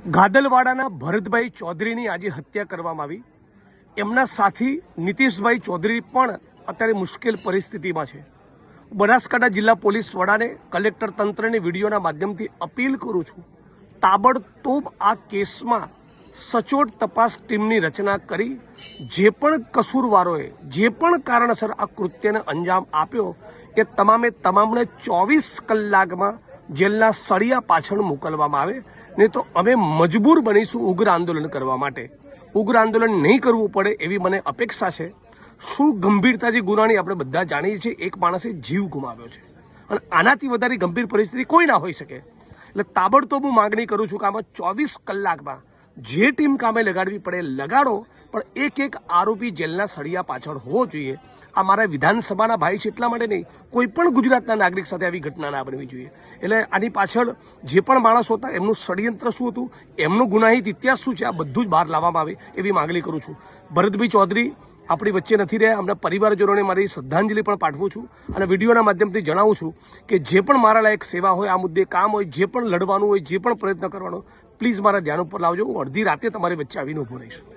ગાદલવાડાના ભરતભાઈ ચૌધરીની આજે હત્યા કરવામાં આવી। એમના સાથી નીતિશભાઈ ચૌધરી પણ અત્યારે મુશ્કેલ પરિસ્થિતિમાં છે। બનાસકાંઠા જિલ્લા પોલીસ વડાને કલેક્ટર તંત્રને વિડીયોના માધ્યમથી અપીલ કરું છું, તાબડતોબ આ કેસમાં સચોટ તપાસ ટીમની રચના કરી જે પણ કસૂરવારોએ જે પણ કારણસર આ કૃત્યને અંજામ આપ્યો એ તમામને 24 કલાકમાં જેલના સળિયા પાછળ મોકલવામાં આવે, નહીં તો અમે મજબૂર બનીશું ઉગ્ર આંદોલન કરવા માટે। ઉગ્ર આંદોલન નહીં કરવું પડે એવી મને અપેક્ષા છે। શું ગંભીરતાથી ગુનાની આપણે બધા જાણીએ છીએ। એક માણસે જીવ ગુમાવ્યો છે અને આનાથી વધારે ગંભીર પરિસ્થિતિ કોઈ ના હોઈ શકે। એટલે તાબડતોબ હું માગણી કરું છું કે આમાં 24 કલાકમાં જે ટીમ કામે લગાડવી પડે લગાડો, પણ એક આરોપી જેલના સળિયા પાછળ હોવો જોઈએ। આ મારા વિધાનસભાના ભાઈ છે એટલા માટે નહીં, કોઈ પણ ગુજરાતના નાગરિક સાથે આવી ઘટના ના બનવી જોઈએ। એટલે આની પાછળ જે પણ માણસો હતા એમનું ષડયંત્ર શું હતું, એમનો ગુનાહિત ઇતિહાસ શું છે, આ બધું જ બહાર લાવવામાં આવે એવી માગણી કરું છું। ભરતભાઈ ચૌધરી આપણી વચ્ચે નથી રહ્યા, અમના પરિવારજનોને મારી શ્રદ્ધાંજલિ પણ પાઠવું છું અને વિડીયોના માધ્યમથી જણાવું છું કે જે પણ મારા લાયક સેવા હોય, આ મુદ્દે કામ હોય, જે પણ લડવાનું હોય, જે પણ પ્રયત્ન કરવાનો, પ્લીઝ મારા ધ્યાન ઉપર લાવજો। હું અડધી રાતે તમારી વચ્ચે આવીને ઊભો રહીશું।